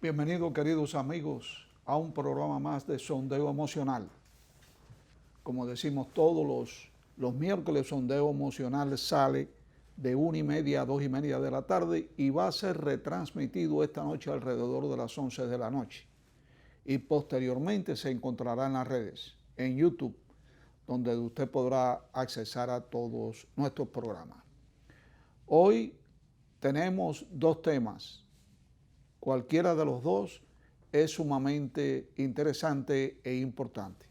Bienvenidos, queridos amigos, a un programa más de Sondeo Emocional. Como decimos todos los miércoles, Sondeo Emocional sale de 1:30 a 2:30 de la tarde y va a ser retransmitido esta noche alrededor de las 11 de la noche. Y posteriormente se encontrará en las redes, en YouTube, donde usted podrá accesar a todos nuestros programas. Hoy tenemos dos temas. Cualquiera de los dos es sumamente interesante e importante.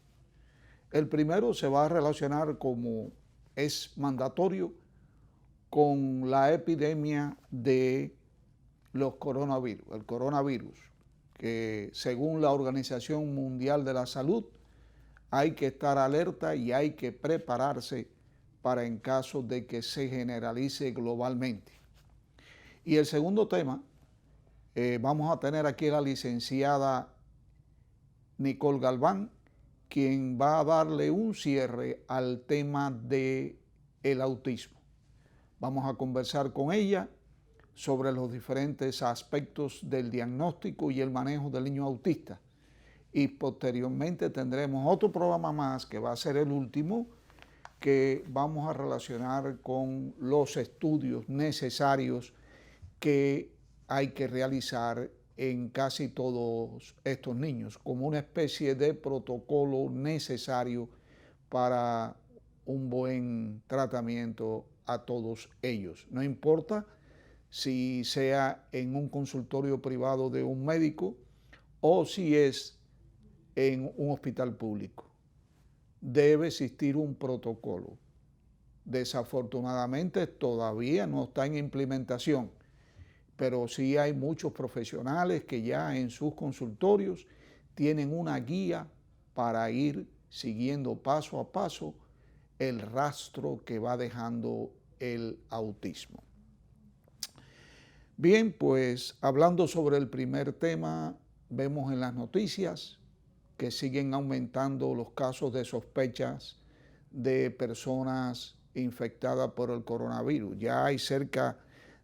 El primero se va a relacionar, como es mandatorio, con la epidemia de los coronavirus, el coronavirus, que según la Organización Mundial de la Salud hay que estar alerta y hay que prepararse para en caso de que se generalice globalmente. Y el segundo tema, vamos a tener aquí a la licenciada Nicole Galván, quien va a darle un cierre al tema del autismo. Vamos a conversar con ella sobre los diferentes aspectos del diagnóstico y el manejo del niño autista. Y posteriormente tendremos otro programa más, que va a ser el último, que vamos a relacionar con los estudios necesarios que hay que realizar en casi todos estos niños, como una especie de protocolo necesario para un buen tratamiento a todos ellos. No importa si sea en un consultorio privado de un médico o si es en un hospital público. Debe existir un protocolo. Desafortunadamente todavía no está en implementación, pero sí hay muchos profesionales que ya en sus consultorios tienen una guía para ir siguiendo paso a paso el rastro que va dejando el autismo. Bien, pues hablando sobre el primer tema, vemos en las noticias que siguen aumentando los casos de sospechas de personas infectadas por el coronavirus. Ya hay cerca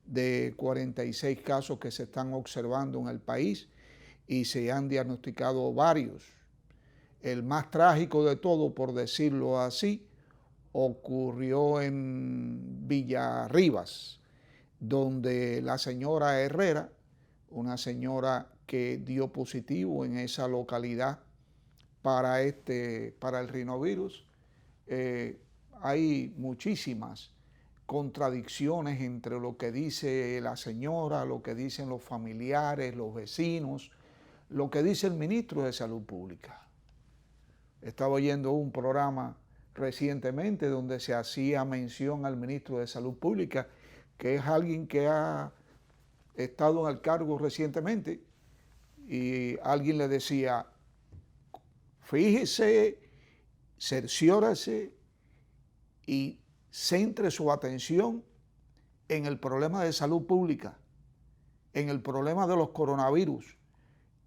de 46 casos que se están observando en el país y se han diagnosticado varios. El más trágico de todo, por decirlo así, ocurrió en Villarribas, donde la señora Herrera, una señora que dio positivo en esa localidad para el rinovirus, hay muchísimas contradicciones entre lo que dice la señora, lo que dicen los familiares, los vecinos, lo que dice el ministro de Salud Pública. Estaba oyendo un programa recientemente donde se hacía mención al ministro de Salud Pública, que es alguien que ha estado en el cargo recientemente, y alguien le decía: fíjese, cerciórase y centre su atención en el problema de salud pública, en el problema de los coronavirus,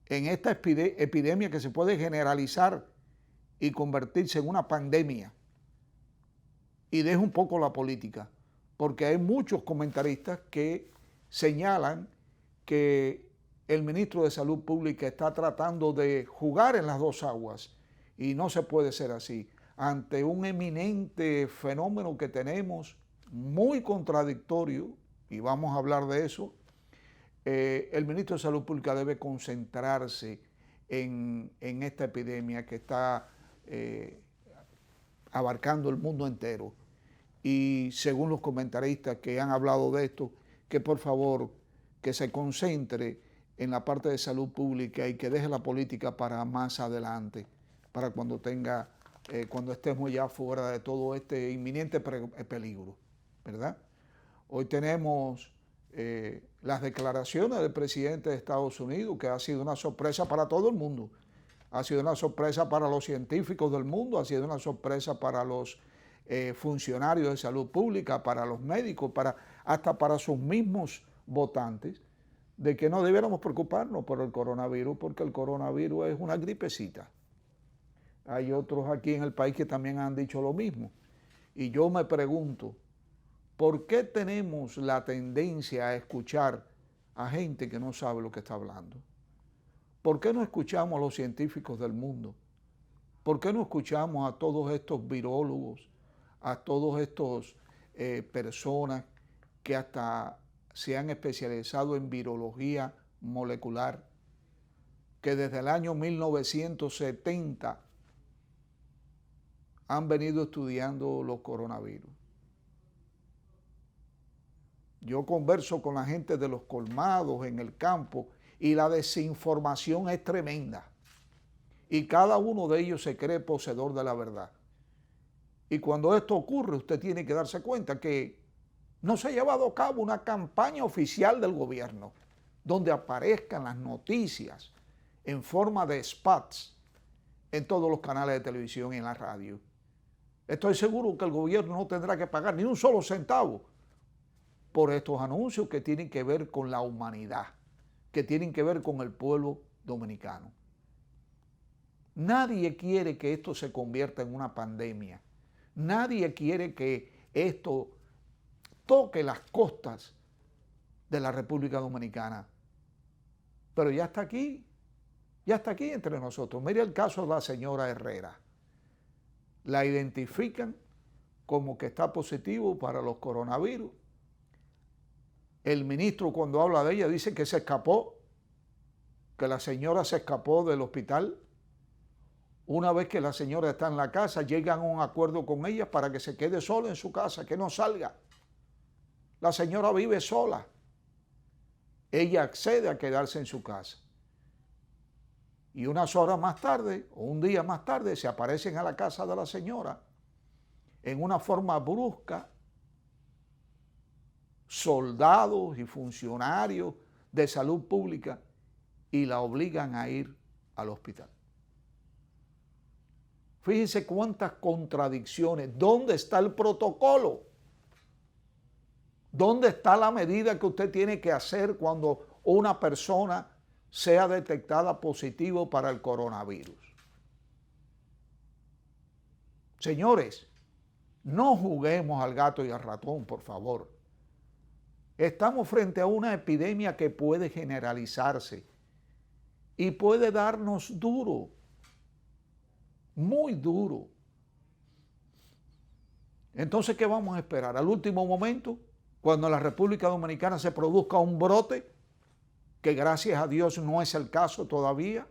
en esta epidemia que se puede generalizar y convertirse en una pandemia. Y deje un poco la política, porque hay muchos comentaristas que señalan que el ministro de Salud Pública está tratando de jugar en las dos aguas, y no se puede ser así. Ante un eminente fenómeno que tenemos, muy contradictorio, y vamos a hablar de eso, el ministro de Salud Pública debe concentrarse en esta epidemia que está abarcando el mundo entero. Y según los comentaristas que han hablado de esto, que por favor que se concentre en la parte de salud pública y que deje la política para más adelante, para cuando estemos ya fuera de todo este inminente peligro, ¿verdad? Hoy tenemos las declaraciones del presidente de Estados Unidos, que ha sido una sorpresa para todo el mundo. Ha sido una sorpresa para los científicos del mundo, ha sido una sorpresa para los funcionarios de salud pública, para los médicos, hasta para sus mismos votantes, de que no debiéramos preocuparnos por el coronavirus, porque el coronavirus es una gripecita. Hay otros aquí en el país que también han dicho lo mismo. Y yo me pregunto, ¿por qué tenemos la tendencia a escuchar a gente que no sabe lo que está hablando? ¿Por qué no escuchamos a los científicos del mundo? ¿Por qué no escuchamos a todos estos virólogos, a todos estos personas que hasta se han especializado en virología molecular, que desde el año 1970 han venido estudiando los coronavirus? Yo converso con la gente de los colmados en el campo y la desinformación es tremenda. Y cada uno de ellos se cree poseedor de la verdad. Y cuando esto ocurre, usted tiene que darse cuenta que no se ha llevado a cabo una campaña oficial del gobierno donde aparezcan las noticias en forma de spots en todos los canales de televisión y en la radio. Estoy seguro que el gobierno no tendrá que pagar ni un solo centavo por estos anuncios que tienen que ver con la humanidad, que tienen que ver con el pueblo dominicano. Nadie quiere que esto se convierta en una pandemia. Nadie quiere que esto toque las costas de la República Dominicana. Pero ya está aquí entre nosotros. Mire el caso de la señora Herrera. La identifican como que está positivo para los coronavirus. El ministro, cuando habla de ella, dice que se escapó, que la señora se escapó del hospital. Una vez que la señora está en la casa, llegan a un acuerdo con ella para que se quede sola en su casa, que no salga. La señora vive sola. Ella accede a quedarse en su casa. Y unas horas más tarde, o un día más tarde, se aparecen a la casa de la señora en una forma brusca soldados y funcionarios de salud pública y la obligan a ir al hospital. Fíjense cuántas contradicciones. ¿Dónde está el protocolo? ¿Dónde está la medida que usted tiene que hacer cuando una persona sea detectada positivo para el coronavirus? Señores, no juguemos al gato y al ratón, por favor. Estamos frente a una epidemia que puede generalizarse y puede darnos duro, muy duro. Entonces, ¿qué vamos a esperar? ¿Al último momento, cuando en la República Dominicana se produzca un brote, que gracias a Dios no es el caso todavía?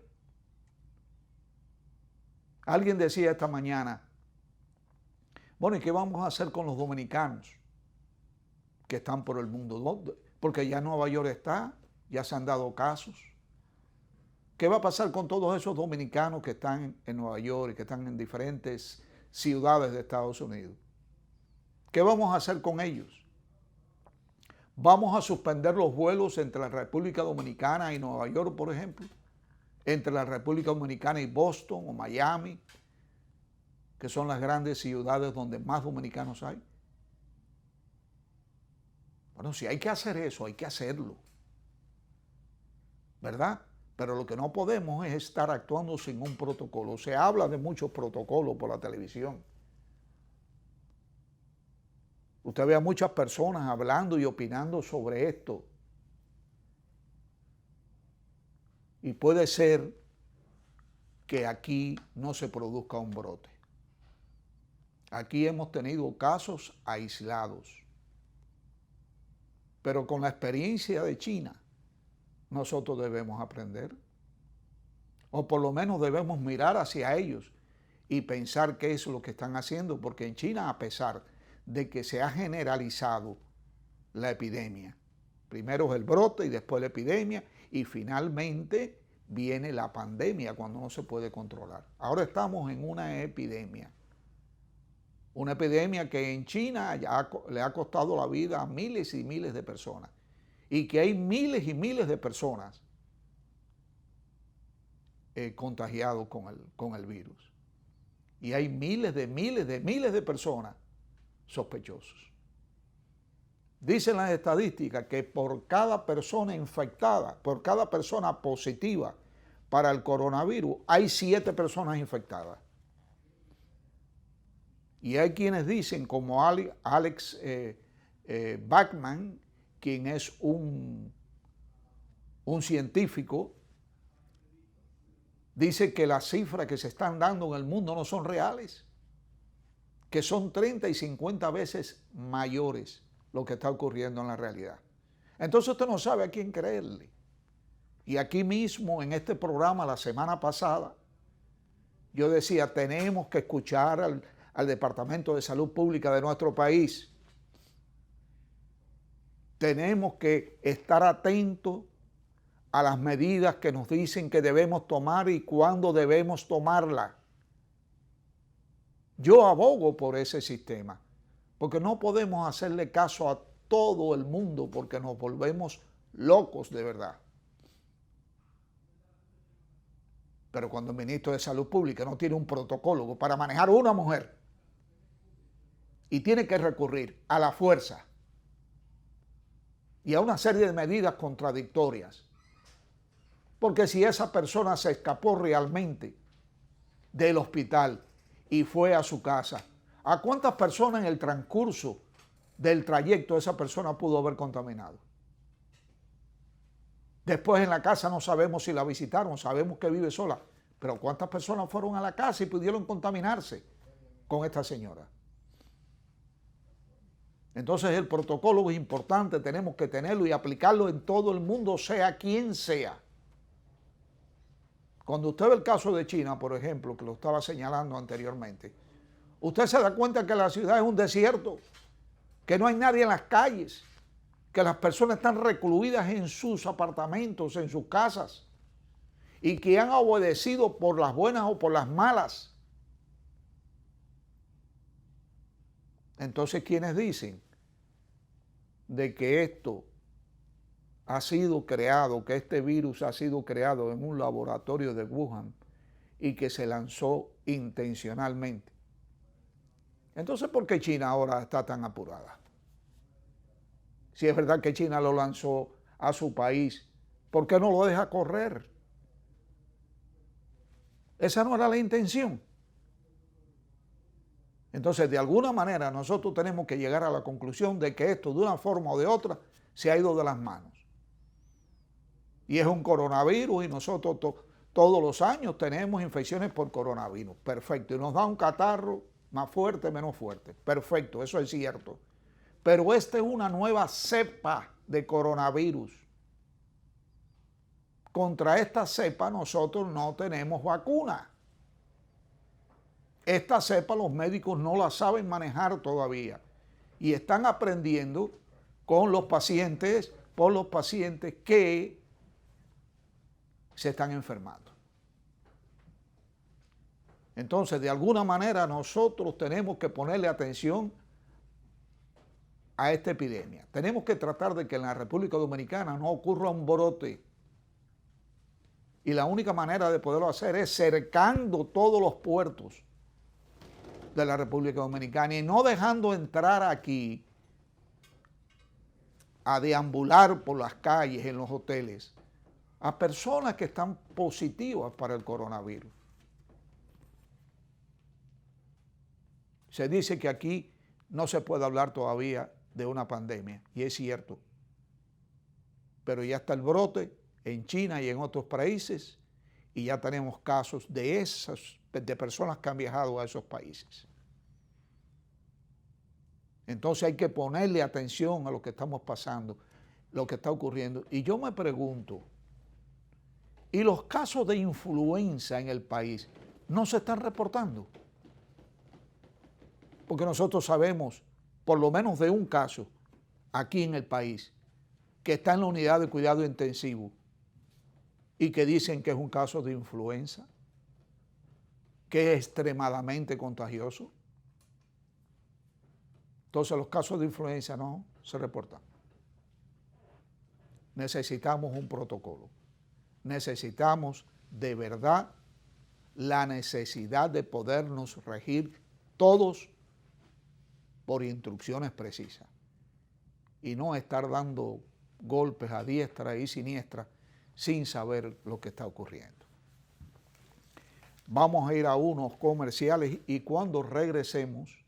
Alguien decía esta mañana, bueno, ¿y qué vamos a hacer con los dominicanos que están por el mundo? Porque ya Nueva York está, ya se han dado casos. ¿Qué va a pasar con todos esos dominicanos que están en Nueva York y que están en diferentes ciudades de Estados Unidos? ¿Qué vamos a hacer con ellos? ¿Vamos a suspender los vuelos entre la República Dominicana y Nueva York, por ejemplo? Entre la República Dominicana y Boston o Miami, que son las grandes ciudades donde más dominicanos hay. Bueno, si hay que hacer eso, hay que hacerlo, ¿verdad? Pero lo que no podemos es estar actuando sin un protocolo. Se habla de muchos protocolos por la televisión. Usted ve a muchas personas hablando y opinando sobre esto. Y puede ser que aquí no se produzca un brote. Aquí hemos tenido casos aislados. Pero con la experiencia de China, nosotros debemos aprender. O por lo menos debemos mirar hacia ellos y pensar qué es lo que están haciendo. Porque en China, a pesar de que se ha generalizado la epidemia, primero es el brote y después la epidemia y finalmente viene la pandemia cuando no se puede controlar. Ahora estamos en una epidemia que en China ya le ha costado la vida a miles y miles de personas y que hay miles y miles de personas contagiados con el virus. Y hay miles de personas sospechosos. Dicen las estadísticas que por cada persona infectada, por cada persona positiva para el coronavirus, hay 7 personas infectadas. Y hay quienes dicen, como Alex Bachman, quien es un científico dice que las cifras que se están dando en el mundo no son reales, que son 30 y 50 veces mayores lo que está ocurriendo en la realidad. Entonces usted no sabe a quién creerle. Y aquí mismo en este programa la semana pasada, yo decía, tenemos que escuchar al Departamento de Salud Pública de nuestro país. Tenemos que estar atentos a las medidas que nos dicen que debemos tomar y cuándo debemos tomarlas. Yo abogo por ese sistema, porque no podemos hacerle caso a todo el mundo porque nos volvemos locos de verdad. Pero cuando el ministro de Salud Pública no tiene un protocolo para manejar a una mujer y tiene que recurrir a la fuerza y a una serie de medidas contradictorias, porque si esa persona se escapó realmente del hospital y fue a su casa, ¿a cuántas personas en el transcurso del trayecto esa persona pudo haber contaminado? Después en la casa no sabemos si la visitaron, sabemos que vive sola, pero ¿cuántas personas fueron a la casa y pudieron contaminarse con esta señora? Entonces el protocolo es importante, tenemos que tenerlo y aplicarlo en todo el mundo, sea quien sea. Cuando usted ve el caso de China, por ejemplo, que lo estaba señalando anteriormente, usted se da cuenta que la ciudad es un desierto, que no hay nadie en las calles, que las personas están recluidas en sus apartamentos, en sus casas, y que han obedecido por las buenas o por las malas. Entonces, ¿quiénes dicen de que esto ha sido creado, que este virus ha sido creado en un laboratorio de Wuhan y que se lanzó intencionalmente? Entonces, ¿por qué China ahora está tan apurada? Si es verdad que China lo lanzó a su país, ¿por qué no lo deja correr? Esa no era la intención. Entonces, de alguna manera, nosotros tenemos que llegar a la conclusión de que esto, de una forma o de otra, se ha ido de las manos. Y es un coronavirus y nosotros todos los años tenemos infecciones por coronavirus. Perfecto. Y nos da un catarro más fuerte, menos fuerte. Perfecto, eso es cierto. Pero esta es una nueva cepa de coronavirus. Contra esta cepa nosotros no tenemos vacuna. Esta cepa los médicos no la saben manejar todavía. Y están aprendiendo con los pacientes, por los pacientes que se están enfermando. Entonces, de alguna manera, nosotros tenemos que ponerle atención a esta epidemia. Tenemos que tratar de que en la República Dominicana no ocurra un brote. Y la única manera de poderlo hacer es cercando todos los puertos de la República Dominicana y no dejando entrar aquí a deambular por las calles, en los hoteles, a personas que están positivas para el coronavirus. Se dice que aquí no se puede hablar todavía de una pandemia, y es cierto. Pero ya está el brote en China y en otros países, y ya tenemos casos de personas que han viajado a esos países. Entonces hay que ponerle atención a lo que estamos pasando, lo que está ocurriendo. Y yo me pregunto, ¿y los casos de influenza en el país no se están reportando? Porque nosotros sabemos, por lo menos de un caso, aquí en el país, que está en la unidad de cuidado intensivo y que dicen que es un caso de influenza, que es extremadamente contagioso. Entonces los casos de influenza no se reportan. Necesitamos un protocolo. Necesitamos de verdad la necesidad de podernos regir todos por instrucciones precisas y no estar dando golpes a diestra y siniestra sin saber lo que está ocurriendo. Vamos a ir a unos comerciales y cuando regresemos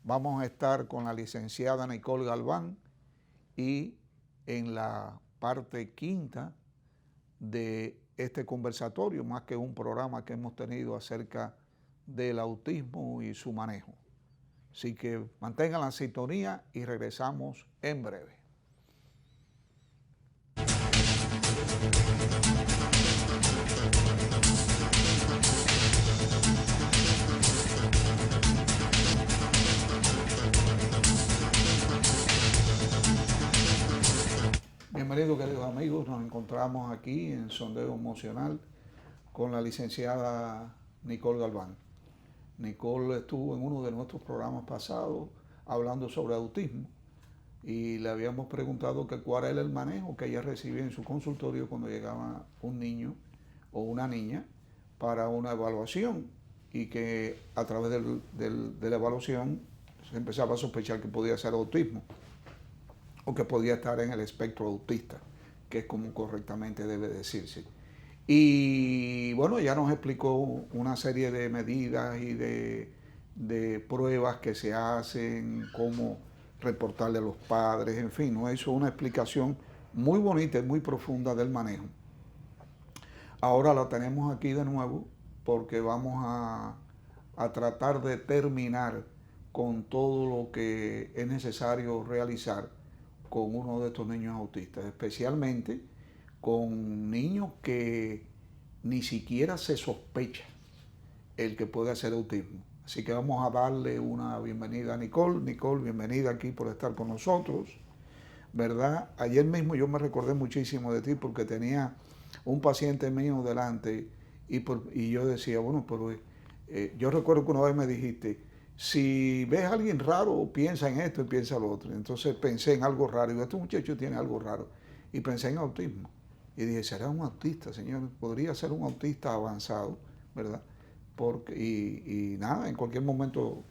vamos a estar con la licenciada Nicole Galván y en la parte quinta de este conversatorio, más que un programa que hemos tenido acerca del autismo y su manejo. Así que mantengan la sintonía y regresamos en breve. Bienvenidos, queridos amigos. Nos encontramos aquí en Sondeo Emocional con la licenciada Nicole Galván. Nicole estuvo en uno de nuestros programas pasados hablando sobre autismo y le habíamos preguntado que cuál era el manejo que ella recibía en su consultorio cuando llegaba un niño o una niña para una evaluación, y que a través de la evaluación se empezaba a sospechar que podía ser autismo o que podía estar en el espectro autista, que es como correctamente debe decirse. Y bueno, ya nos explicó una serie de medidas y de pruebas que se hacen, cómo reportarle a los padres, en fin, nos hizo una explicación muy bonita y muy profunda del manejo. Ahora la tenemos aquí de nuevo porque vamos a tratar de terminar con todo lo que es necesario realizar con uno de estos niños autistas, especialmente con niños que ni siquiera se sospecha el que puede hacer autismo. Así que vamos a darle una bienvenida a Nicole. Nicole, bienvenida aquí por estar con nosotros, ¿verdad? Ayer mismo yo me recordé muchísimo de ti porque tenía un paciente mío delante y yo decía, bueno, pero yo recuerdo que una vez me dijiste, si ves a alguien raro, piensa en esto y piensa en lo otro. Entonces pensé en algo raro, y digo, este muchacho tiene algo raro, y pensé en autismo. Y dije, será un autista, señor, podría ser un autista avanzado, ¿verdad? Y nada, en cualquier momento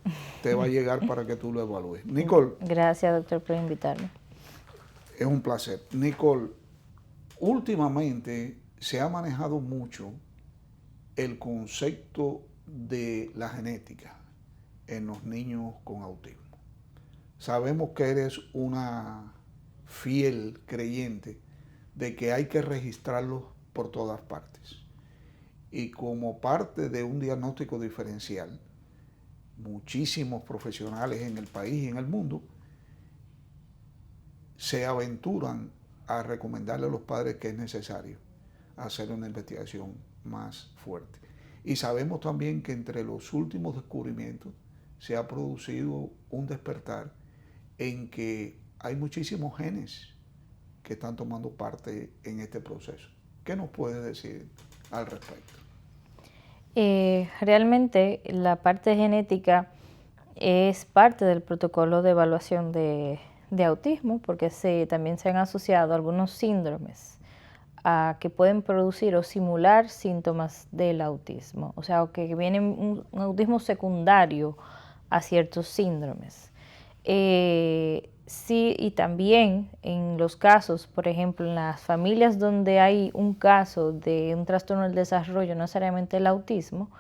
te va a llegar para que tú lo evalúes. Nicole. Gracias, doctor, por invitarme. Es un placer. Nicole, últimamente se ha manejado mucho el concepto de la genética en los niños con autismo. Sabemos que eres una fiel creyente de que hay que registrarlos por todas partes. Y como parte de un diagnóstico diferencial, muchísimos profesionales en el país y en el mundo se aventuran a recomendarle a los padres que es necesario hacer una investigación más fuerte. Y sabemos también que entre los últimos descubrimientos se ha producido un despertar en que hay muchísimos genes que están tomando parte en este proceso. ¿Qué nos puedes decir al respecto? Realmente la parte genética es parte del protocolo de evaluación de autismo, porque también se han asociado algunos síndromes que pueden producir o simular síntomas del autismo, o sea, que viene un autismo secundario a ciertos síndromes. Sí, y también en los casos, por ejemplo, en las familias donde hay un caso de un trastorno del desarrollo, no necesariamente el autismo,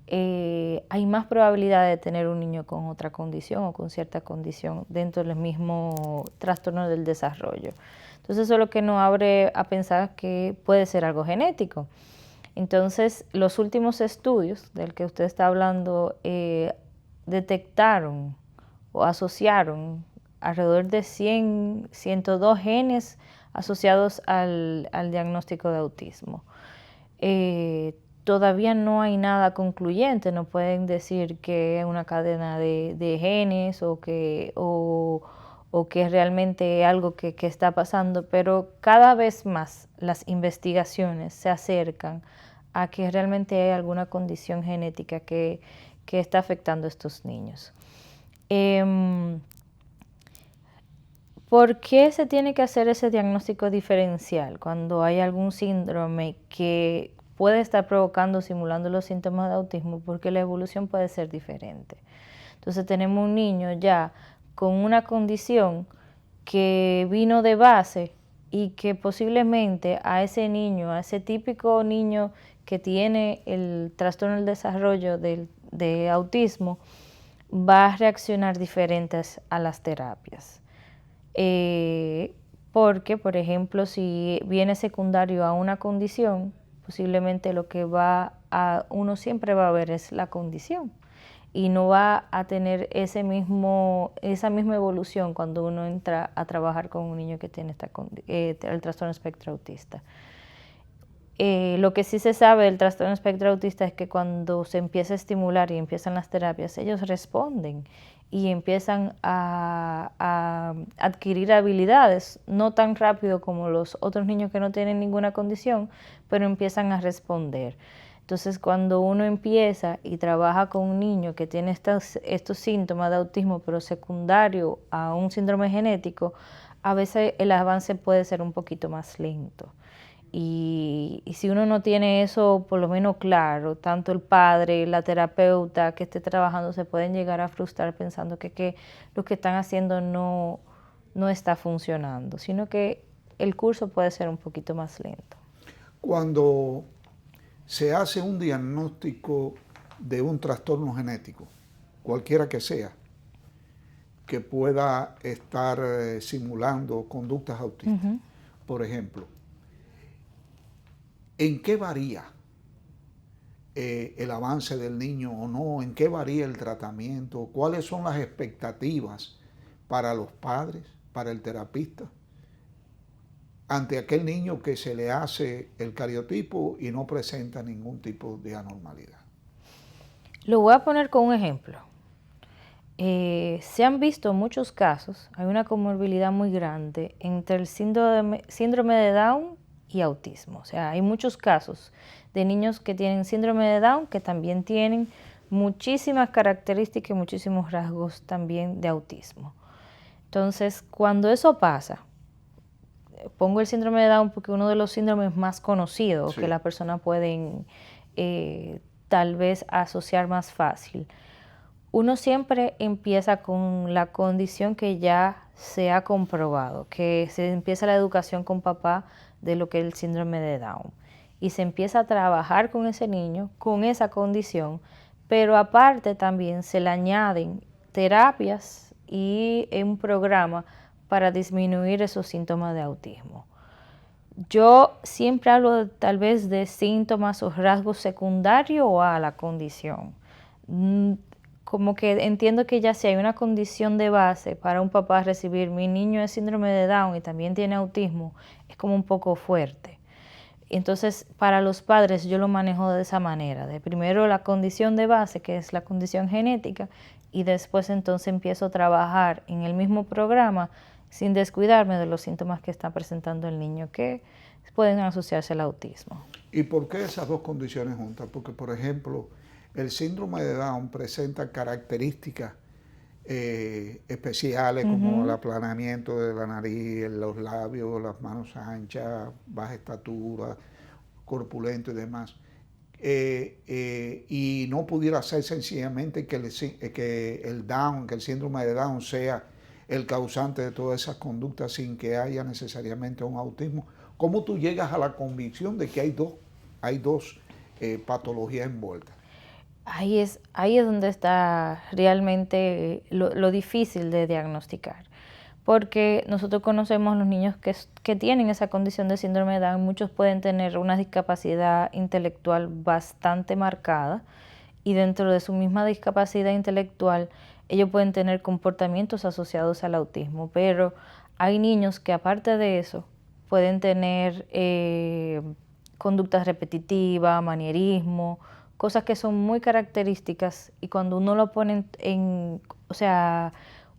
hay más probabilidad de tener un niño con otra condición o con cierta condición dentro del mismo trastorno del desarrollo. Entonces eso es lo que nos abre a pensar que puede ser algo genético. Entonces los últimos estudios del que usted está hablando detectaron o asociaron alrededor de 102 genes asociados al diagnóstico de autismo. Todavía no hay nada concluyente, no pueden decir que es una cadena de genes o que es realmente algo que está pasando, pero cada vez más las investigaciones se acercan a que realmente hay alguna condición genética que está afectando a estos niños. ¿Por qué se tiene que hacer ese diagnóstico diferencial cuando hay algún síndrome que puede estar provocando, simulando los síntomas de autismo? Porque la evolución puede ser diferente. Entonces tenemos un niño ya con una condición que vino de base y que posiblemente a ese niño, a ese típico niño que tiene el trastorno del desarrollo de autismo, va a reaccionar diferentes a las terapias. Porque, por ejemplo, si viene secundario a una condición, posiblemente lo que uno siempre va a ver es la condición y no va a tener esa misma evolución cuando uno entra a trabajar con un niño que tiene el trastorno espectro autista. Lo que sí se sabe del trastorno espectro autista es que cuando se empieza a estimular y empiezan las terapias, ellos responden y empiezan a adquirir habilidades, no tan rápido como los otros niños que no tienen ninguna condición, pero empiezan a responder. Entonces, cuando uno empieza y trabaja con un niño que tiene estos síntomas de autismo, pero secundario a un síndrome genético, a veces el avance puede ser un poquito más lento. Y si uno no tiene eso por lo menos claro, tanto el padre, la terapeuta que esté trabajando se pueden llegar a frustrar pensando que lo que están haciendo no está funcionando, sino que el curso puede ser un poquito más lento. Cuando se hace un diagnóstico de un trastorno genético, cualquiera que sea, que pueda estar simulando conductas autistas, por ejemplo, ¿en qué varía el avance del niño o no? ¿En qué varía el tratamiento? ¿Cuáles son las expectativas para los padres, para el terapista, ante aquel niño que se le hace el cariotipo y no presenta ningún tipo de anormalidad? Lo voy a poner con un ejemplo. Se han visto muchos casos, hay una comorbilidad muy grande entre el síndrome de Down y autismo. O sea, hay muchos casos de niños que tienen síndrome de Down que también tienen muchísimas características y muchísimos rasgos también de autismo. Entonces, cuando eso pasa, pongo el síndrome de Down porque uno de los síndromes más conocidos que las personas pueden tal vez asociar más fácil. Uno siempre empieza con la condición que ya se ha comprobado, que se empieza la educación con papá de lo que es el síndrome de Down. Y se empieza a trabajar con ese niño, con esa condición, pero aparte también se le añaden terapias y un programa para disminuir esos síntomas de autismo. Yo siempre hablo tal vez de síntomas o rasgos secundarios a la condición. Como que entiendo que ya si hay una condición de base para un papá recibir mi niño es síndrome de Down y también tiene autismo, es como un poco fuerte. Entonces, para los padres yo lo manejo de esa manera, de primero la condición de base, que es la condición genética, y después entonces empiezo a trabajar en el mismo programa sin descuidarme de los síntomas que está presentando el niño, que pueden asociarse al autismo. ¿Y por qué esas dos condiciones juntas? Porque, por ejemplo, el síndrome de Down presenta características especiales como el aplanamiento de la nariz, los labios, las manos anchas, baja estatura, corpulento y demás. Y no pudiera ser sencillamente que el síndrome de Down sea el causante de todas esas conductas sin que haya necesariamente un autismo. ¿Cómo tú llegas a la convicción de que hay dos patologías envueltas? Ahí es donde está realmente lo difícil de diagnosticar, porque nosotros conocemos los niños que tienen esa condición de síndrome de Down, muchos pueden tener una discapacidad intelectual bastante marcada y dentro de su misma discapacidad intelectual ellos pueden tener comportamientos asociados al autismo, pero hay niños que aparte de eso pueden tener conductas repetitivas, manierismo, cosas que son muy características y cuando uno lo pone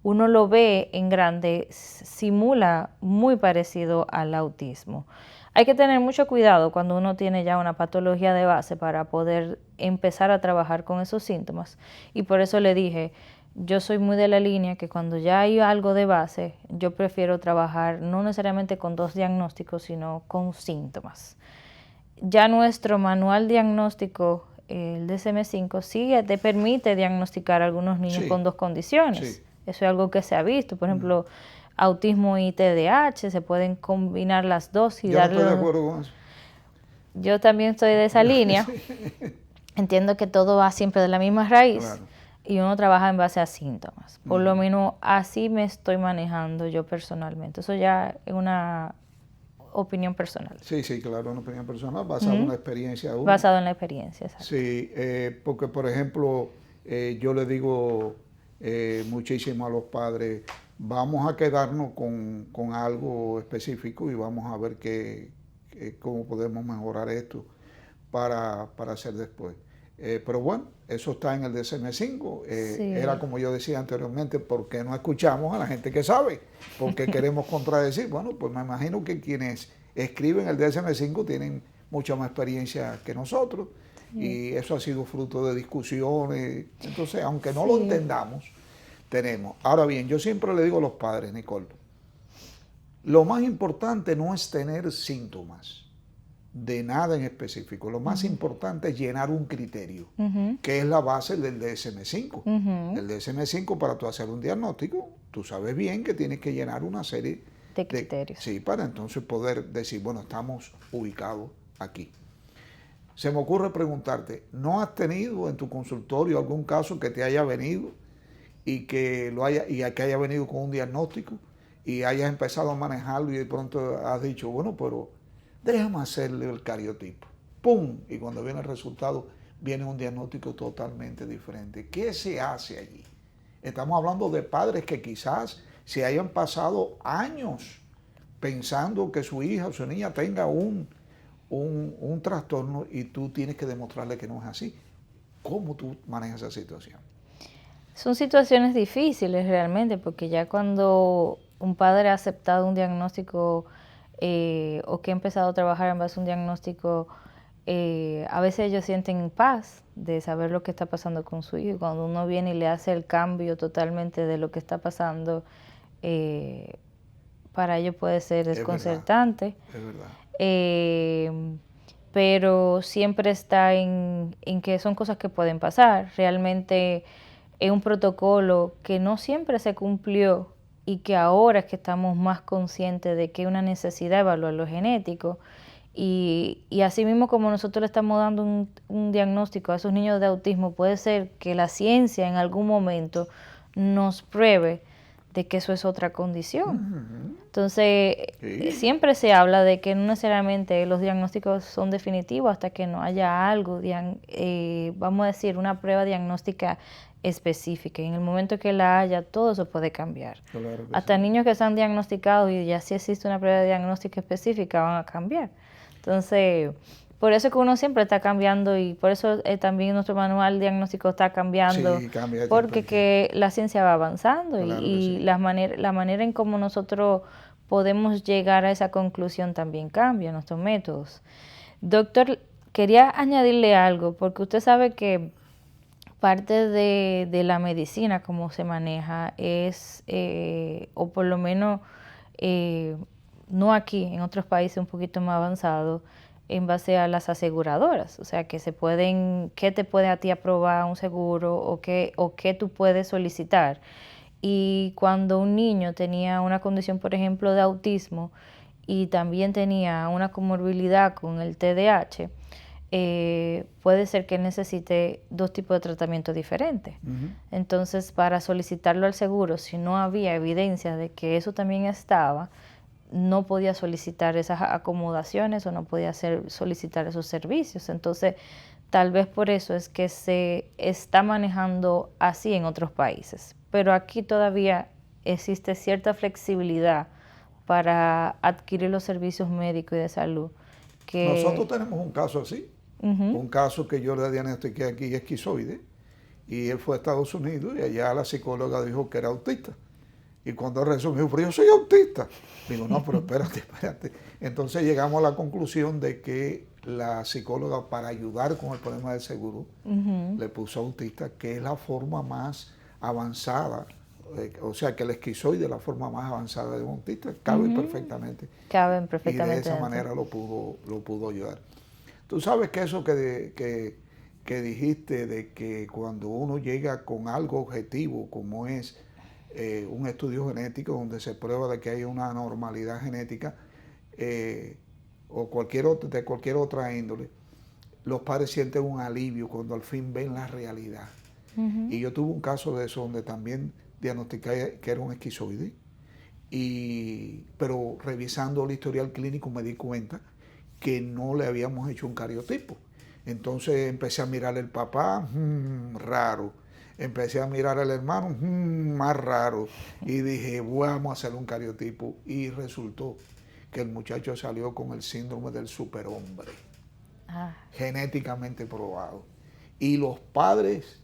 uno lo ve en grande, simula muy parecido al autismo. Hay que tener mucho cuidado cuando uno tiene ya una patología de base para poder empezar a trabajar con esos síntomas y por eso le dije, yo soy muy de la línea que cuando ya hay algo de base, yo prefiero trabajar no necesariamente con dos diagnósticos, sino con síntomas. Ya nuestro manual diagnóstico, el DSM-5, sí te permite diagnosticar a algunos niños con dos condiciones. Sí. Eso es algo que se ha visto. Por ejemplo, autismo y TDAH, se pueden combinar las dos y darle... Yo no estoy de acuerdo con eso. Yo también estoy de esa línea. Entiendo que todo va siempre de la misma raíz. Claro. Y uno trabaja en base a síntomas. Por lo menos así me estoy manejando yo personalmente. Eso ya es opinión personal. Sí, sí, claro, una opinión personal basada en una experiencia de uno. Basado en la experiencia, exacto. Sí, porque por ejemplo, yo le digo muchísimo a los padres, vamos a quedarnos con algo específico y vamos a ver cómo podemos mejorar esto para hacer después. Pero bueno, eso está en el DSM-5. Sí. Era como yo decía anteriormente, ¿por qué no escuchamos a la gente que sabe? ¿Por qué queremos contradecir? Bueno, pues me imagino que quienes escriben el DSM-5 tienen mucha más experiencia que nosotros. Sí. Y eso ha sido fruto de discusiones. Entonces, aunque no lo entendamos, tenemos. Ahora bien, yo siempre le digo a los padres, Nicole, lo más importante no es tener síntomas de nada en específico. Lo más importante es llenar un criterio, que es la base del DSM-5. El DSM-5, para tú hacer un diagnóstico, tú sabes bien que tienes que llenar una serie de criterios. Sí, para entonces poder decir, bueno, estamos ubicados aquí. Se me ocurre preguntarte, ¿no has tenido en tu consultorio algún caso que te haya venido y que haya venido con un diagnóstico y hayas empezado a manejarlo y de pronto has dicho, bueno, pero déjame hacerle el cariotipo? ¡Pum! Y cuando viene el resultado, viene un diagnóstico totalmente diferente. ¿Qué se hace allí? Estamos hablando de padres que quizás se hayan pasado años pensando que su hija o su niña tenga un trastorno y tú tienes que demostrarle que no es así. ¿Cómo tú manejas esa situación? Son situaciones difíciles realmente, porque ya cuando un padre ha aceptado un diagnóstico o que ha empezado a trabajar en base a un diagnóstico, a veces ellos sienten paz de saber lo que está pasando con su hijo. Cuando uno viene y le hace el cambio totalmente de lo que está pasando, para ellos puede ser desconcertante. Es verdad. Pero siempre está en que son cosas que pueden pasar. Realmente es un protocolo que no siempre se cumplió y que ahora es que estamos más conscientes de que hay una necesidad de evaluar lo genético. Y así mismo como nosotros le estamos dando un diagnóstico a esos niños de autismo, puede ser que la ciencia en algún momento nos pruebe de que eso es otra condición. Entonces, siempre se habla de que no necesariamente los diagnósticos son definitivos hasta que no haya algo, vamos a decir, una prueba diagnóstica específica. Y en el momento que la haya, todo eso puede cambiar. Claro que hasta sí. Niños que están diagnosticados y ya sí existe una prueba diagnóstica específica van a cambiar. Entonces, por eso es que uno siempre está cambiando y por eso también nuestro manual diagnóstico está cambiando, Sí, cambia de porque que la ciencia va avanzando Claro y sí. la manera en cómo nosotros podemos llegar a esa conclusión también cambia, nuestros métodos. Doctor, quería añadirle algo, porque usted sabe que parte de la medicina, como se maneja, es, o por lo menos no aquí, en otros países un poquito más avanzados, en base a las aseguradoras, o sea, que qué te puede a ti aprobar un seguro o qué tú puedes solicitar. Y cuando un niño tenía una condición, por ejemplo, de autismo y también tenía una comorbilidad con el TDAH, puede ser que necesite 2 tipos de tratamiento diferentes. Entonces, para solicitarlo al seguro, si no había evidencia de que eso también estaba, no podía solicitar esas acomodaciones o no podía solicitar esos servicios. Entonces, tal vez por eso es que se está manejando así en otros países. Pero aquí todavía existe cierta flexibilidad para adquirir los servicios médicos y de salud. Nosotros tenemos un caso así, un caso que yo le diagnostiqué aquí esquizoide, y él fue a Estados Unidos y allá la psicóloga dijo que era autista. Y cuando resumió, pero yo soy autista. Digo, no, pero espérate. Entonces llegamos a la conclusión de que la psicóloga, para ayudar con el problema del seguro, le puso autista, que es la forma más avanzada, o sea, que el esquizoide es la forma más avanzada de un autista, cabe perfectamente. Caben perfectamente. Y de esa manera lo pudo ayudar. Tú sabes que eso que dijiste de que cuando uno llega con algo objetivo, como es un estudio genético donde se prueba de que hay una anormalidad genética o de cualquier otra índole, los padres sienten un alivio cuando al fin ven la realidad. Y yo tuve un caso de eso donde también diagnostiqué que era un esquizoide pero revisando el historial clínico me di cuenta que no le habíamos hecho un cariotipo. Entonces empecé a mirar el papá, raro. Empecé a mirar al hermano, más raro. Y dije, vamos a hacer un cariotipo. Y resultó que el muchacho salió con el síndrome del superhombre, genéticamente probado. Y los padres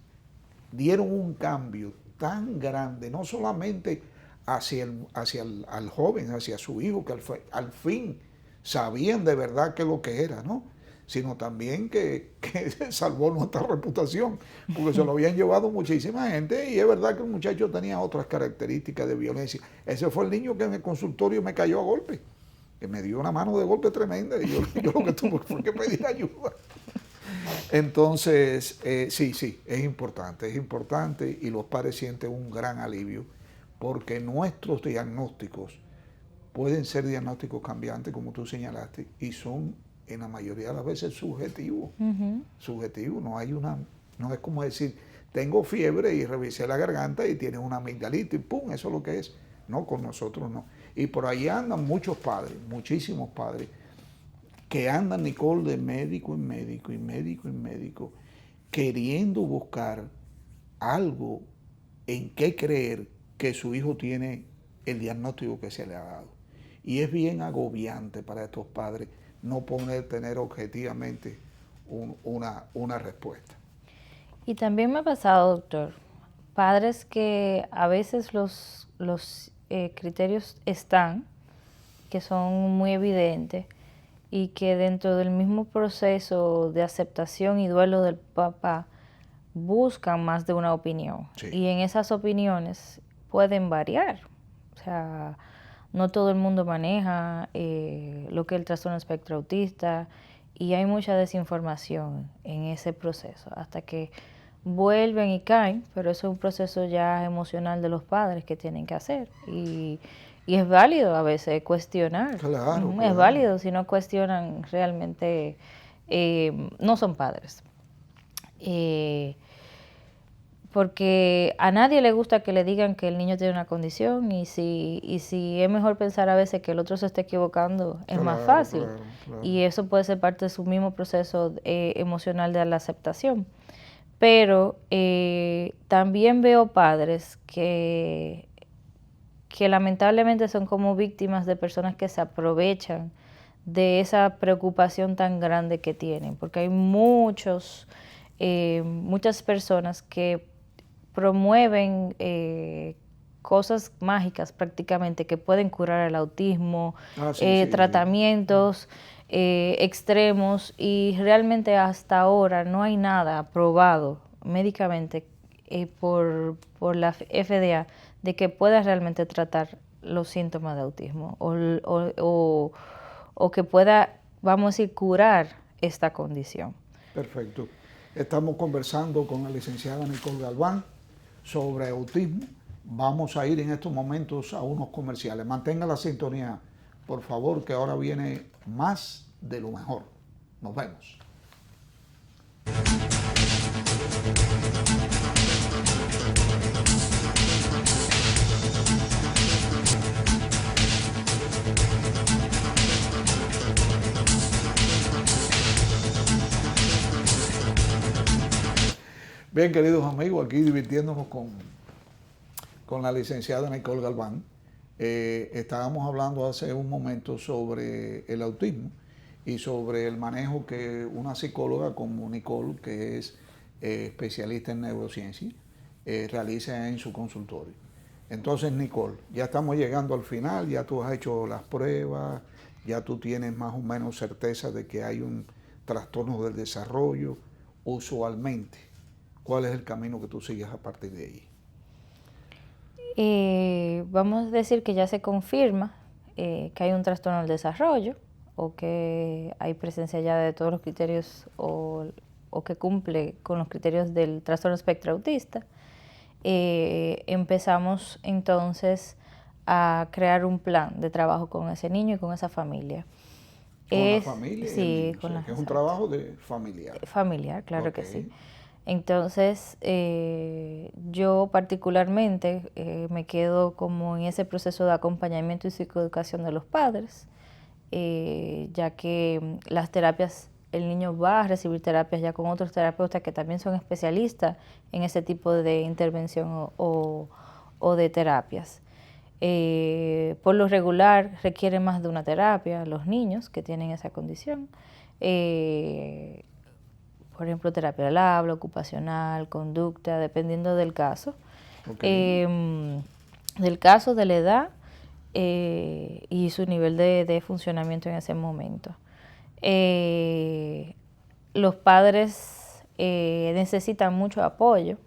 dieron un cambio tan grande, no solamente hacia el joven, hacia su hijo, que al fin sabían de verdad qué es lo que era, ¿no? Sino también que salvó nuestra reputación, porque se lo habían llevado muchísima gente y es verdad que el muchacho tenía otras características de violencia. Ese fue el niño que en el consultorio me cayó a golpe, que me dio una mano de golpe tremenda y yo lo que tuve fue que pedir ayuda. Entonces, sí, es importante y los padres sienten un gran alivio porque nuestros diagnósticos pueden ser diagnósticos cambiantes, como tú señalaste, y son en la mayoría de las veces subjetivos. Subjetivos, no es como decir, tengo fiebre y revisé la garganta y tienes una amigdalitis, ¡pum!, eso es lo que es. No, con nosotros no. Y por ahí andan muchos padres, muchísimos padres, que andan, Nicole, de médico en médico y médico en médico, queriendo buscar algo en qué creer que su hijo tiene el diagnóstico que se le ha dado. Y es bien agobiante para estos padres no poder tener objetivamente una respuesta. Y también me ha pasado, doctor, padres que a veces los criterios están, que son muy evidentes, y que dentro del mismo proceso de aceptación y duelo del papá buscan más de una opinión. Sí. Y en esas opiniones pueden variar. O sea, no todo el mundo maneja lo que es el trastorno espectro autista y hay mucha desinformación en ese proceso hasta que vuelven y caen, pero eso es un proceso ya emocional de los padres que tienen que hacer y es válido a veces cuestionar. Claro, Es claro. válido, si no cuestionan realmente no son padres. Porque a nadie le gusta que le digan que el niño tiene una condición y si es mejor pensar a veces que el otro se está equivocando, es más fácil. Claro. Y eso puede ser parte de su mismo proceso emocional de la aceptación. Pero también veo padres que lamentablemente son como víctimas de personas que se aprovechan de esa preocupación tan grande que tienen, porque hay muchas personas que promueven cosas mágicas prácticamente que pueden curar el autismo, tratamientos extremos y realmente hasta ahora no hay nada aprobado médicamente por la FDA de que pueda realmente tratar los síntomas de autismo o que pueda, vamos a decir, curar esta condición. Perfecto. Estamos conversando con la licenciada Nicole Galván sobre autismo. Vamos a ir en estos momentos a unos comerciales. Mantenga la sintonía, por favor, que ahora viene más de lo mejor. Nos vemos. Bien, queridos amigos, aquí divirtiéndonos con la licenciada Nicole Galván. Estábamos hablando hace un momento sobre el autismo y sobre el manejo que una psicóloga como Nicole, que es especialista en neurociencia, realiza en su consultorio. Entonces, Nicole, ya estamos llegando al final, ya tú has hecho las pruebas, ya tú tienes más o menos certeza de que hay un trastorno del desarrollo. Usualmente, ¿cuál es el camino que tú sigues a partir de ahí? Vamos a decir que ya se confirma que hay un trastorno del desarrollo o que hay presencia ya de todos los criterios o que cumple con los criterios del trastorno espectro autista. Empezamos entonces a crear un plan de trabajo con ese niño y con esa familia. Con la familia, sí, o sea, que es un trabajo de familiar. Familiar, claro que sí. Entonces, yo particularmente me quedo como en ese proceso de acompañamiento y psicoeducación de los padres, ya que las terapias, el niño va a recibir terapias ya con otros terapeutas que también son especialistas en ese tipo de intervención o de terapias. Por lo regular requieren más de una terapia los niños que tienen esa condición. Por ejemplo, terapia del habla, ocupacional, conducta, dependiendo del caso. Okay. Del caso, de la edad y su nivel de funcionamiento en ese momento. Los padres necesitan mucho apoyo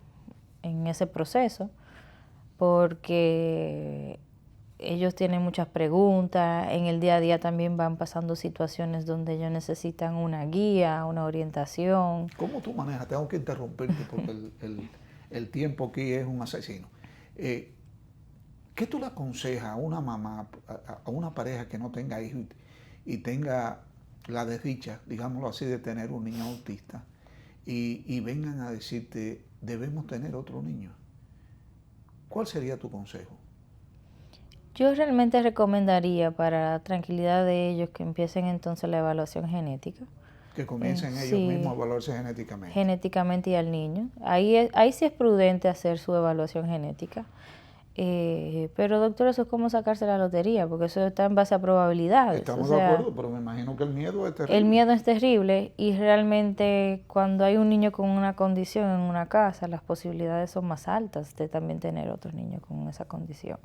en ese proceso porque ellos tienen muchas preguntas, en el día a día también van pasando situaciones donde ellos necesitan una guía, una orientación. ¿Cómo tú manejas? Tengo que interrumpirte porque el tiempo aquí es un asesino. ¿Qué tú le aconsejas a una mamá, a una pareja que no tenga hijos y tenga la desdicha, digámoslo así, de tener un niño autista y vengan a decirte, debemos tener otro niño? ¿Cuál sería tu consejo? Yo realmente recomendaría para la tranquilidad de ellos que empiecen entonces la evaluación genética. Que comiencen ellos mismos a Sí, evaluarse genéticamente. genéticamente y al niño. Ahí sí es prudente hacer su evaluación genética. Pero doctor, eso es como sacarse la lotería, porque eso está en base a probabilidades. Estamos O de sea, acuerdo, pero me imagino que el miedo es el terrible. miedo es terrible y realmente cuando hay un niño con una condición en una casa, las posibilidades son más altas de también tener otros niños con esa condición.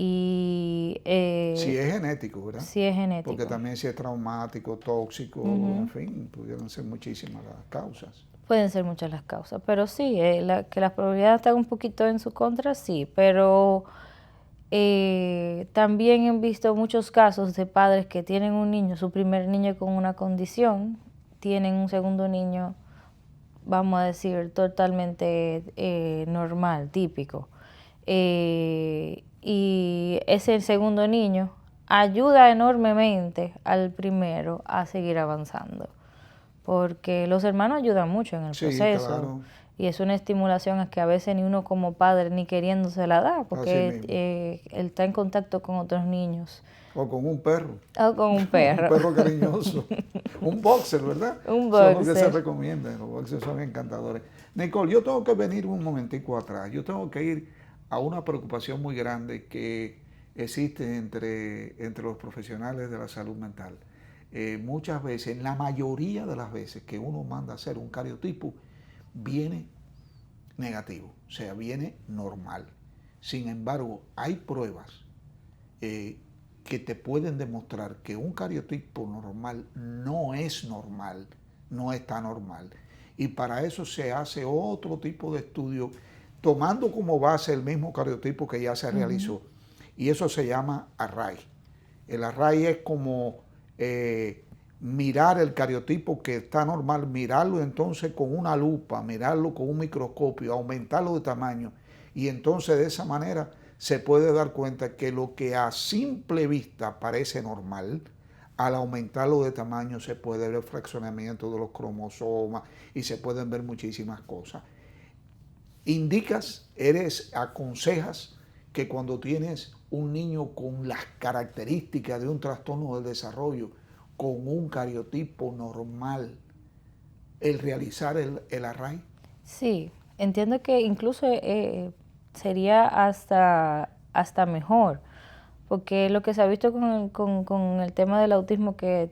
Y Si es genético, ¿verdad? sí es Porque genético. también si es traumático, tóxico, en fin, pudieran ser muchísimas las causas. Pueden ser muchas las causas, pero sí, que las probabilidades están un poquito en su contra, sí, pero también he visto muchos casos de padres que tienen un niño, su primer niño con una condición, tienen un segundo niño, vamos a decir, totalmente normal, típico. Y ese segundo niño ayuda enormemente al primero a seguir avanzando, porque los hermanos ayudan mucho en el Sí, proceso claro, y es una estimulación a que a veces ni uno como padre ni queriendo se la da, así porque mismo. él está en contacto con otros niños O con un perro, o con un un perro, perro cariñoso, un boxer, ¿verdad? un Son los que se boxer. recomiendan, los boxers son encantadores. Nicole, yo tengo que venir un momentico atrás, yo tengo que ir a una preocupación muy grande que existe entre los profesionales de la salud mental. Muchas veces, la mayoría de las veces que uno manda a hacer un cariotipo, viene negativo, o sea, viene normal. Sin embargo, hay pruebas que te pueden demostrar que un cariotipo normal no es normal, no está normal. Y para eso se hace otro tipo de estudio, tomando como base el mismo cariotipo que ya se realizó. Y eso se llama array. El array es como mirar el cariotipo que está normal, mirarlo entonces con una lupa, mirarlo con un microscopio, aumentarlo de tamaño. Y entonces de esa manera se puede dar cuenta que lo que a simple vista parece normal, al aumentarlo de tamaño se puede ver el fraccionamiento de los cromosomas y se pueden ver muchísimas cosas. Aconsejas que cuando tienes un niño con las características de un trastorno del desarrollo, con un cariotipo normal, el realizar el array. Sí, entiendo que incluso sería hasta mejor, porque lo que se ha visto con el tema del autismo que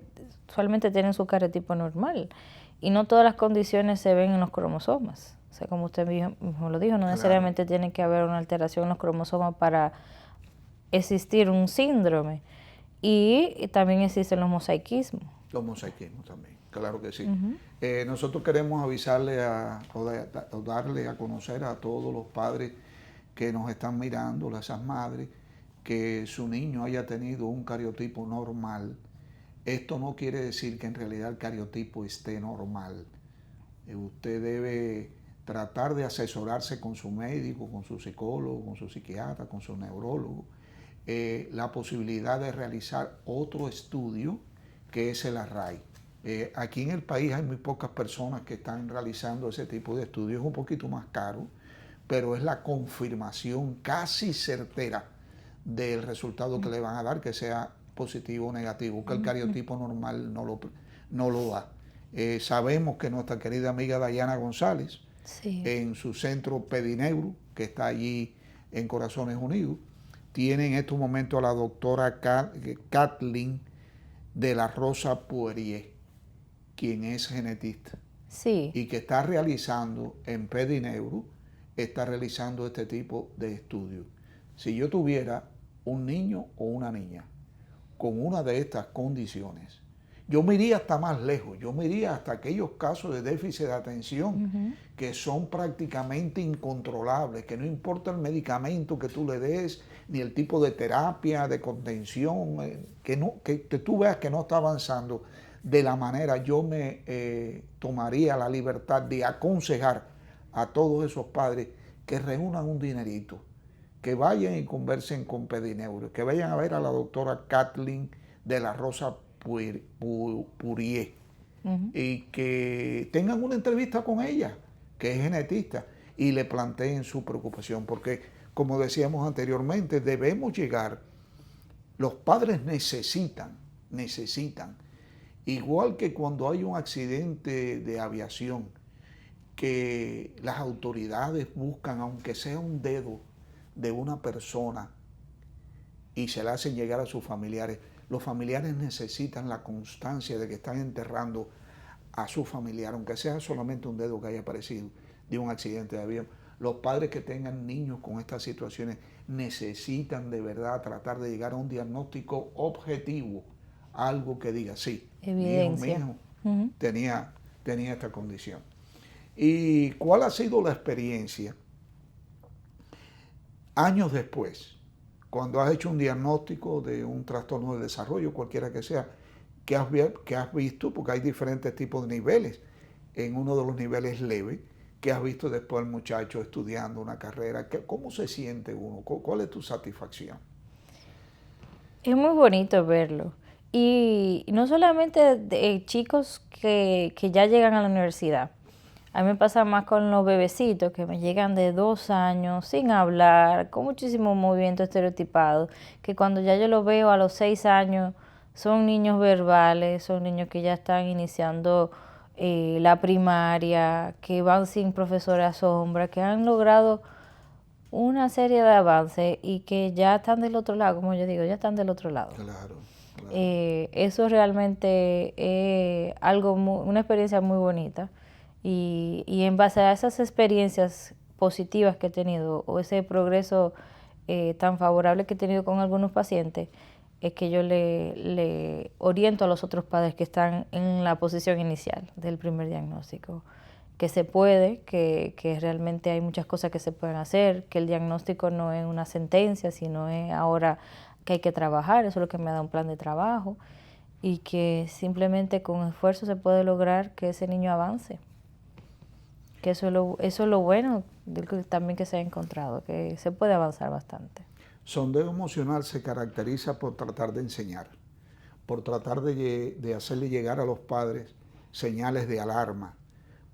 usualmente tienen su cariotipo normal y no todas las condiciones se ven en los cromosomas. O sea, como usted mismo lo dijo, no Claro. necesariamente tiene que haber una alteración en los cromosomas para existir un síndrome. Y también existen los mosaicismos. Los mosaicismos también, claro que sí. Nosotros queremos avisarle o darle a conocer a todos los padres que nos están mirando, a esas madres, que su niño haya tenido un cariotipo normal. Esto no quiere decir que en realidad el cariotipo esté normal. Usted debe tratar de asesorarse con su médico, con su psicólogo, con su psiquiatra, con su neurólogo, la posibilidad de realizar otro estudio que es el array. Aquí en el país hay muy pocas personas que están realizando ese tipo de estudios, es un poquito más caro, pero es la confirmación casi certera del resultado que le van a dar, que sea positivo o negativo, que el cariotipo normal no lo da. Sabemos que nuestra querida amiga Dayana González, Sí. en su centro Pedineuro, que está allí en Corazones Unidos, tiene en estos momentos a la doctora Kathleen de la Rosa Poirier, quien es genetista, Sí. y que está realizando en Pedineuro, está realizando este tipo de estudios. Si yo tuviera un niño o una niña con una de estas condiciones, yo me iría hasta más lejos, yo me iría hasta aquellos casos de déficit de atención que son prácticamente incontrolables, que no importa el medicamento que tú le des, ni el tipo de terapia, de contención, que tú veas que no está avanzando de la manera. Yo me tomaría la libertad de aconsejar a todos esos padres que reúnan un dinerito, que vayan y conversen con Pedineuro, que vayan a ver a la doctora Kathleen de la Rosa Poirier y que tengan una entrevista con ella, que es genetista, y le planteen su preocupación, porque como decíamos anteriormente, debemos llegar, los padres necesitan, igual que cuando hay un accidente de aviación, que las autoridades buscan, aunque sea un dedo de una persona, y se la hacen llegar a sus familiares. Los familiares necesitan la constancia de que están enterrando a su familiar, aunque sea solamente un dedo que haya aparecido de un accidente de avión. Los padres que tengan niños con estas situaciones necesitan de verdad tratar de llegar a un diagnóstico objetivo, algo que diga, sí, Evidencia. mi hijo tenía esta condición. ¿Y cuál ha sido la experiencia años después, cuando has hecho un diagnóstico de un trastorno de desarrollo, cualquiera que sea, que has visto, porque hay diferentes tipos de niveles, en uno de los niveles leves, que has visto después el muchacho estudiando una carrera? ¿Cómo se siente uno? ¿Cuál es tu satisfacción? Es muy bonito verlo. Y no solamente de chicos que ya llegan a la universidad. A mí me pasa más con los bebecitos que me llegan de 2 años sin hablar, con muchísimo movimiento estereotipado, que cuando ya yo los veo a los 6 años son niños verbales, son niños que ya están iniciando la primaria, que van sin profesora sombra, que han logrado una serie de avances y que ya están del otro lado, como yo digo, ya están del otro lado. Claro. Eso realmente es una experiencia muy bonita y en base a esas experiencias positivas que he tenido o ese progreso tan favorable que he tenido con algunos pacientes, es que yo le oriento a los otros padres que están en la posición inicial del primer diagnóstico, que se puede, que realmente hay muchas cosas que se pueden hacer, que el diagnóstico no es una sentencia, sino es ahora que hay que trabajar, eso es lo que me da un plan de trabajo, y que simplemente con esfuerzo se puede lograr que ese niño avance. Que eso es lo bueno también que se ha encontrado, que se puede avanzar bastante. Sondeo emocional se caracteriza por tratar de enseñar, por tratar de hacerle llegar a los padres señales de alarma,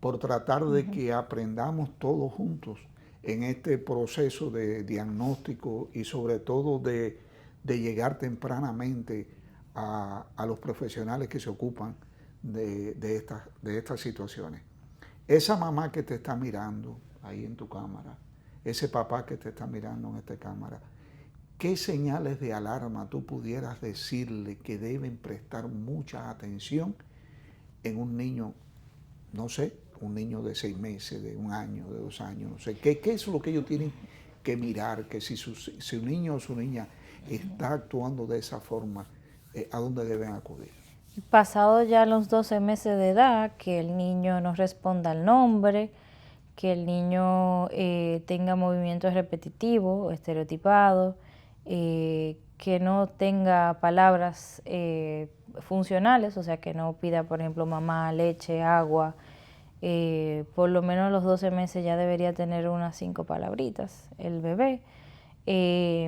por tratar de que aprendamos todos juntos en este proceso de diagnóstico y sobre todo de llegar tempranamente a los profesionales que se ocupan de estas situaciones. Esa mamá que te está mirando ahí en tu cámara, ese papá que te está mirando en esta cámara, ¿qué señales de alarma tú pudieras decirle que deben prestar mucha atención en un niño, no sé, un niño de 6 meses, de 1 año, de 2 años, no sé? ¿Qué es lo que ellos tienen que mirar? Que si su niño o su niña está actuando de esa forma, ¿a dónde deben acudir? Pasado ya los 12 meses de edad, que el niño no responda al nombre, que el niño tenga movimientos repetitivos, estereotipados, que no tenga palabras funcionales, o sea, que no pida, por ejemplo, mamá, leche, agua. Por lo menos a los 12 meses ya debería tener unas 5 palabritas el bebé. Que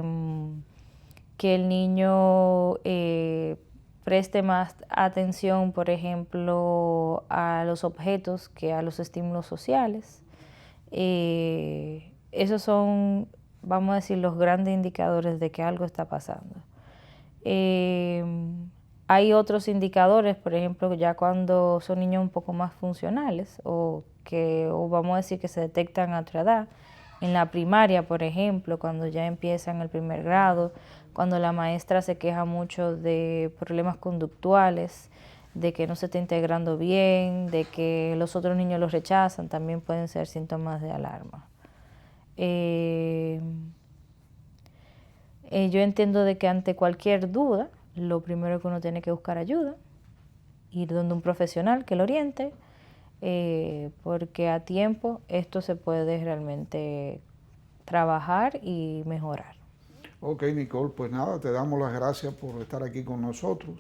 el niño preste más atención, por ejemplo, a los objetos que a los estímulos sociales. esos son, vamos a decir, los grandes indicadores de que algo está pasando. Hay otros indicadores, por ejemplo, ya cuando son niños un poco más funcionales o vamos a decir que se detectan a otra edad. En la primaria, por ejemplo, cuando ya empiezan el primer grado, cuando la maestra se queja mucho de problemas conductuales, de que no se está integrando bien, de que los otros niños los rechazan, también pueden ser síntomas de alarma. Yo entiendo de que ante cualquier duda, lo primero que uno tiene que buscar ayuda, ir donde un profesional que lo oriente, porque a tiempo esto se puede realmente trabajar y mejorar. Ok, Nicole, pues nada, te damos las gracias por estar aquí con nosotros.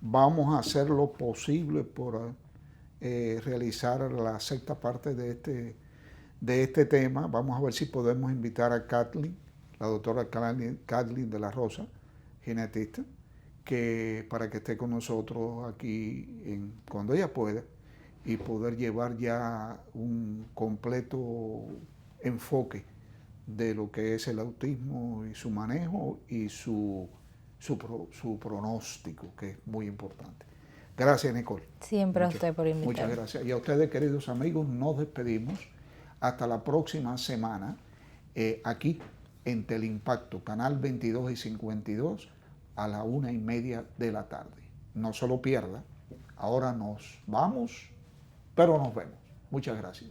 Vamos a hacer lo posible por realizar la sexta parte de este tema. Vamos a ver si podemos invitar a Kathleen, la doctora Kathleen de la Rosa, genetista, para que esté con nosotros aquí cuando ella pueda y poder llevar ya un completo enfoque de lo que es el autismo y su manejo y su pronóstico, que es muy importante. Gracias, Nicole. Siempre a usted por invitarme. Muchas gracias. Y a ustedes, queridos amigos, nos despedimos. Hasta la próxima semana, aquí en Teleimpacto, canal 22 y 52, a la 1:30 de la tarde. No se lo pierda. Ahora nos vamos, pero nos vemos. Muchas gracias.